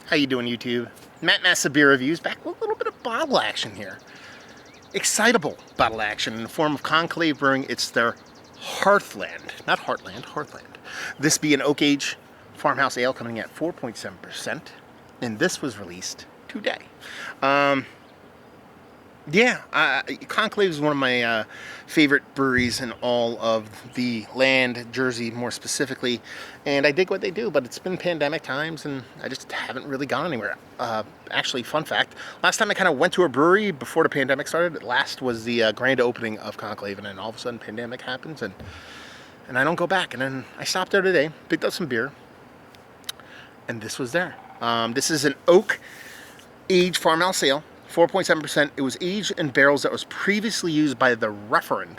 How you doing, YouTube? Matt Massa Beer Reviews, back with a little bit of bottle action here. Excitable bottle action in the form of Conclave Brewing. It's their Hearthland, not Heartland, Hearthland. This be an oak age farmhouse ale coming at 4.7%, and this was released today. Conclave is one of my favorite breweries in all of the land, Jersey more specifically, and I dig what they do, but it's been pandemic times and I just haven't really gone anywhere. Actually, fun fact, last time I kind of went to a brewery before the pandemic started, last was the grand opening of Conclave, and then all of a sudden pandemic happens and I don't go back. And then I stopped there today, picked up some beer, and this was there. This is an oak aged farmhouse ale. 4.7%. It was aged in barrels that was previously used by the Referend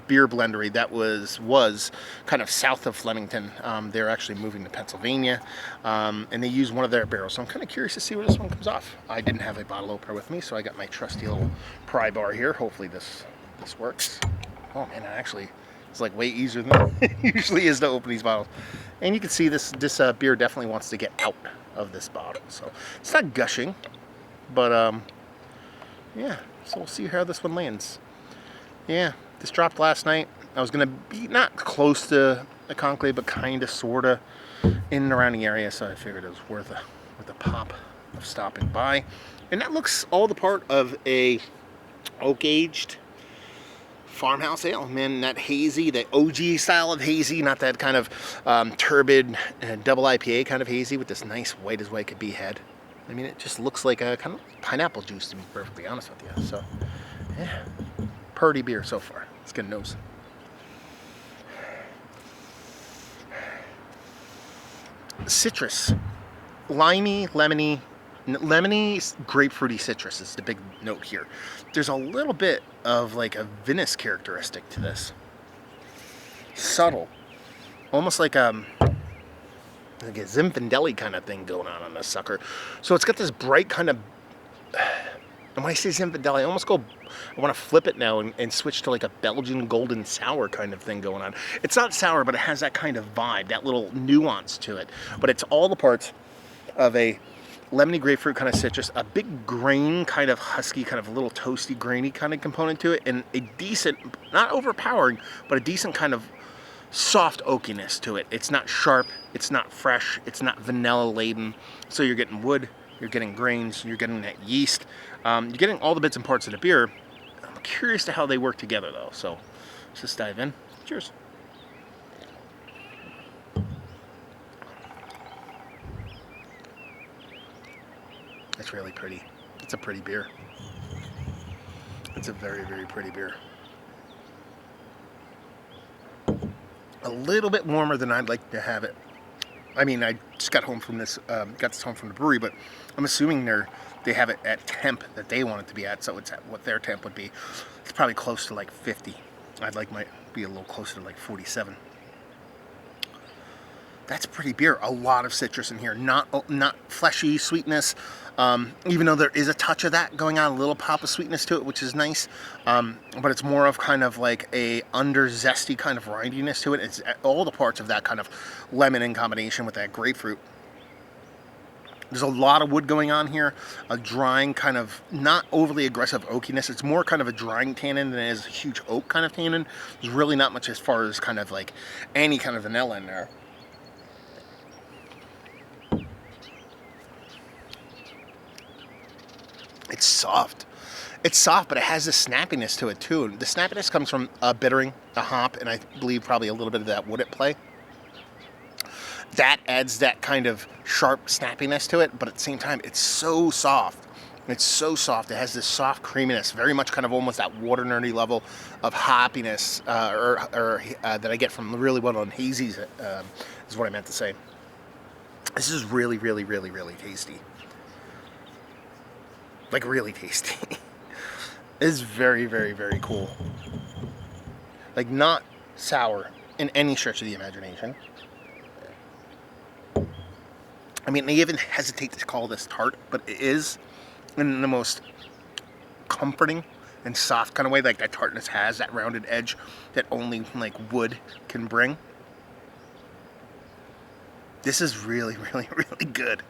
beer blendery that was kind of south of Flemington. They're actually moving to Pennsylvania, and they used one of their barrels. So I'm kind of curious to see where this one comes off. I didn't have a bottle opener with me, so I got my trusty little pry bar here. Hopefully this works. Oh man, it's like way easier than it usually is to open these bottles. And you can see this beer definitely wants to get out of this bottle. So it's not gushing, but yeah, so we'll see how this one lands. Yeah, this dropped last night. I was going to be not close to a Conclave, but kind of, sort of, in and around the area, so I figured it was worth a pop of stopping by. And that looks all the part of a oak-aged farmhouse ale. Man, that hazy, the OG style of hazy, not that kind of turbid double IPA kind of hazy with this nice white as white could be head. I mean, it just looks like a kind of pineapple juice, to be perfectly honest with you. So, yeah, purty beer so far. Let's get a nose. Citrus, limey, lemony, grapefruity citrus is the big note here. There's a little bit of like a vinous characteristic to this. Subtle, almost like a Zinfandeli kind of thing going on this sucker. So it's got this bright kind of, and when I say Zinfandeli, I want to flip it now and switch to like a Belgian golden sour kind of thing going on. It's not sour, but it has that kind of vibe, that little nuance to it. But it's all the parts of a lemony grapefruit kind of citrus, a big grain kind of husky, kind of a little toasty, grainy kind of component to it, and a decent, not overpowering, but a decent kind of soft oakiness to it. It's not sharp, it's not fresh, it's not vanilla laden. So you're getting wood, you're getting grains, you're getting that yeast, you're getting all the bits and parts of the beer. I'm curious to how they work together though. So let's just dive in. Cheers. It's really pretty. It's a pretty beer. It's a very, very pretty beer. A little bit warmer than I'd like to have it. I mean, I just got home from this, got this home from the brewery, but I'm assuming they have it at temp that they want it to be at, so it's at what their temp would be. It's probably close to like 50. I'd like might be a little closer to like 47. That's pretty beer. A lot of citrus in here. Not fleshy sweetness. Even though there is a touch of that going on, a little pop of sweetness to it, which is nice. But it's more of kind of like a under zesty kind of rindiness to it. It's all the parts of that kind of lemon in combination with that grapefruit. There's a lot of wood going on here. A drying kind of, not overly aggressive oakiness. It's more kind of a drying tannin than it is a huge oak kind of tannin. There's really not much as far as kind of like any kind of vanilla in there. It's soft. It's soft, but it has this snappiness to it too. The snappiness comes from bittering, the hop, and I believe probably a little bit of that wood at play. That adds that kind of sharp snappiness to it, but at the same time, it's so soft. It's so soft. It has this soft creaminess, very much kind of almost that water nerdy level of hoppiness that I get from really well-known hazies, is what I meant to say. This is really, really, really, really tasty. Like really tasty. It's very, very, very cool. Like not sour in any stretch of the imagination. I mean, I even hesitate to call this tart, but it is in the most comforting and soft kind of way. Like that tartness has that rounded edge that only like wood can bring. This is really, really, really good.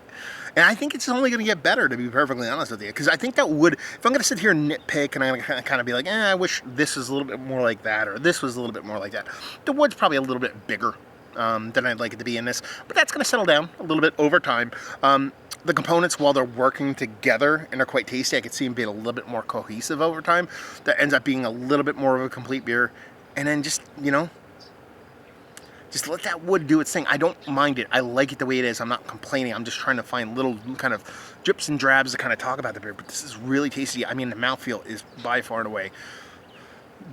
And I think it's only going to get better, to be perfectly honest with you. Because I think that would, if I'm going to sit here and nitpick and I'm going to kind of be like, I wish this was a little bit more like that, or this was a little bit more like that. The wood's probably a little bit bigger than I'd like it to be in this. But that's going to settle down a little bit over time. The components, while they're working together and are quite tasty, I could see them being a little bit more cohesive over time. That ends up being a little bit more of a complete beer. And then just, just let that wood do its thing. I don't mind it. I like it the way it is. I'm not complaining. I'm just trying to find little kind of drips and drabs to kind of talk about the beer. But this is really tasty. I mean, the mouthfeel is by far and away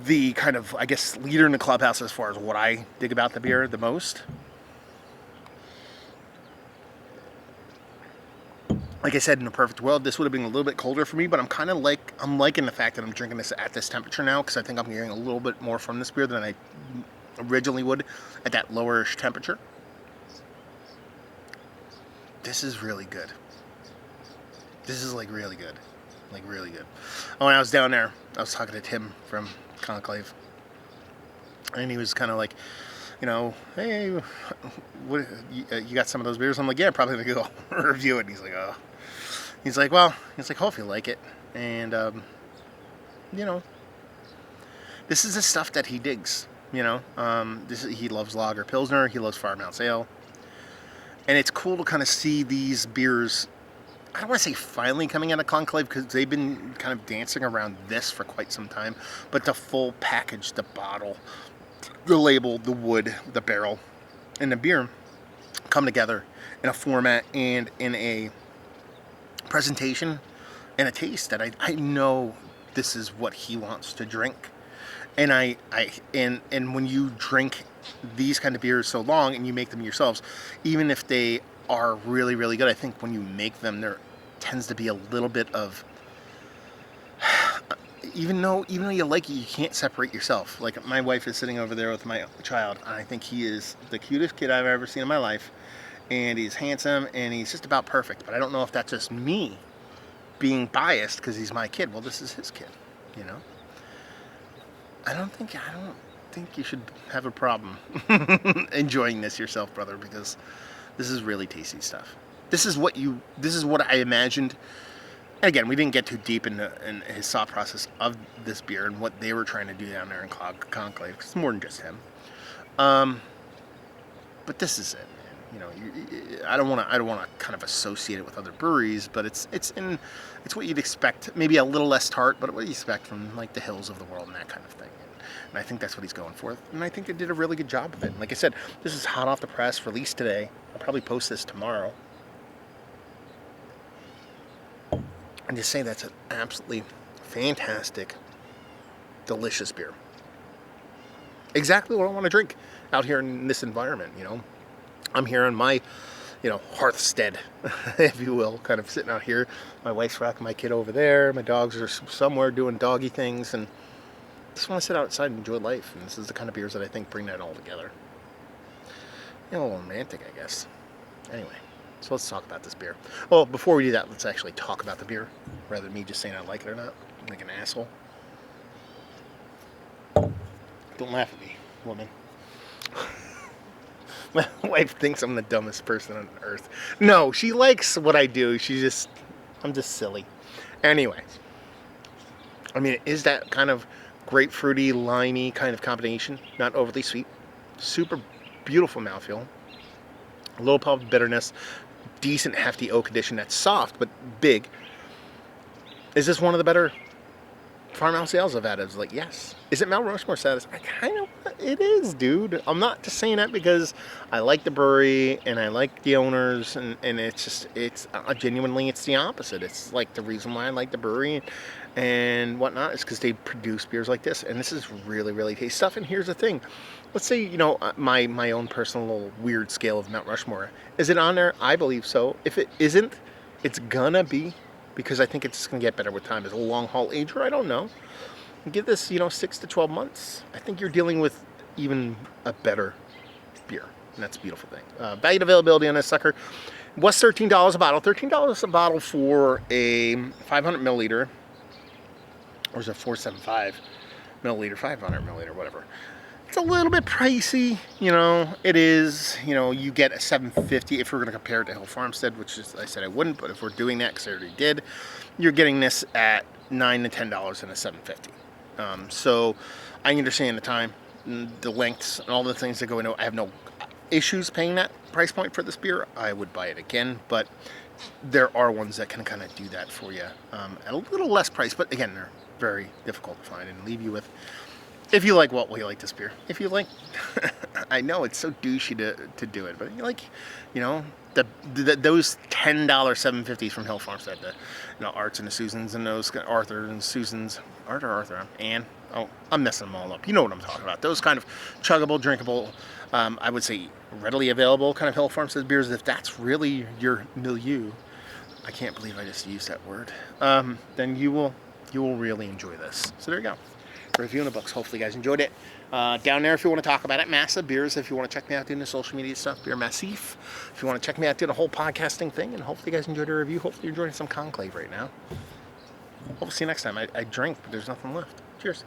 the kind of, I guess, leader in the clubhouse as far as what I dig about the beer the most. Like I said, in a perfect world, this would have been a little bit colder for me, but I'm liking the fact that I'm drinking this at this temperature now, because I think I'm getting a little bit more from this beer than I originally would at that lowerish temperature. This is really good. This is like really good. Like really good. Oh, when I was down there, I was talking to Tim from Conclave, and he was kind of like, hey, what, you got some of those beers? I'm like, yeah, probably gonna go review it. And he's like, oh. He's like, hope you like it. And, this is the stuff that he digs, he loves Lager Pilsner, he loves Farmhouse Ale. And it's cool to kind of see these beers, I don't want to say finally coming out of Conclave, because they've been kind of dancing around this for quite some time. But the full package, the bottle, the label, the wood, the barrel, and the beer come together in a format and in a presentation and a taste that I know this is what he wants to drink. And and when you drink these kind of beers so long and you make them yourselves, even if they are really, really good, I think when you make them, there tends to be a little bit of, even though you like it, you can't separate yourself. Like, my wife is sitting over there with my child, and I think he is the cutest kid I've ever seen in my life. And he's handsome, and he's just about perfect. But I don't know if that's just me being biased because he's my kid. Well, this is his kid, I don't think you should have a problem enjoying this yourself, brother, because this is really tasty stuff. This is what I imagined. And again, we didn't get too deep in his thought process of this beer and what they were trying to do down there in Conclave, because it's more than just him. But this is it. I don't want to kind of associate it with other breweries, but it's what you'd expect. Maybe a little less tart, but what you expect from like the Hills of the world and that kind of thing. And I think that's what he's going for. And I think they did a really good job of it. And like I said, this is hot off the press, released today. I'll probably post this tomorrow. And just say that's an absolutely fantastic, delicious beer. Exactly what I want to drink out here in this environment, I'm here in my, hearthstead, if you will, kind of sitting out here. My wife's rocking my kid over there. My dogs are somewhere doing doggy things, and just want to sit outside and enjoy life. And this is the kind of beers that I think bring that all together. A little romantic, I guess. Anyway, so let's talk about this beer. Well, before we do that, let's actually talk about the beer, rather than me just saying I like it or not, like an asshole. Don't laugh at me, woman. My wife thinks I'm the dumbest person on earth. No, she likes what I do. I'm just silly. Anyway, I mean, it is that kind of grapefruity, limey kind of combination. Not overly sweet. Super beautiful mouthfeel. A little pop of bitterness. Decent, hefty oak addition that's soft, but big. Is this one of the better farmhouse ales I've had? It's like, yes. Is it Mount Rushmore status? It is, dude. I'm not just saying that because I like the brewery and I like the owners, and it's genuinely, it's the opposite. It's like the reason why I like the brewery and whatnot is because they produce beers like this, and this is really, really tasty stuff. And here's the thing. Let's say, my own personal little weird scale of Mount Rushmore. Is it on there? I believe so. If it isn't, it's gonna be, because I think it's going to get better with time. As a long haul ager, I don't know. Give this, 6 to 12 months. I think you're dealing with even a better beer. And that's a beautiful thing. Value availability on this sucker was $13 a bottle. $13 a bottle for a 500 milliliter. Or is it 475 milliliter, 500 milliliter, whatever. It's a little bit pricey, you know. It is, you know, you get a $7.50 if we're going to compare it to Hill Farmstead, which is, I said I wouldn't, but if we're doing that, because I already did, you're getting this at $9 to $10 and a $7.50. So I understand the time, the lengths, and all the things that go into it. I have no issues paying that price point for this beer. I would buy it again, but there are ones that can kind of do that for you at a little less price. But again, they're very difficult to find and leave you with. If you like what we like this beer, if you like, I know it's so douchey to do it, but you like, you know, those $10 $7.50s from Hill Farmstead, the, you know, Arts and the Susans and those Arthur and Susans, Arthur, and oh, I'm messing them all up. You know what I'm talking about. Those kind of chuggable, drinkable, I would say readily available kind of Hill Farmstead beers. If that's really your milieu, I can't believe I just used that word. Then you will really enjoy this. So there you go. Review in the books. Hopefully you guys enjoyed it. Down there, if you want to talk about it, Massive Beers. If you want to check me out doing the social media stuff, Beer Massif. If you want to check me out doing the whole podcasting thing, and hopefully you guys enjoyed the review. Hopefully you're enjoying some Conclave right now. Hope to see you next time. I drink, but there's nothing left. Cheers.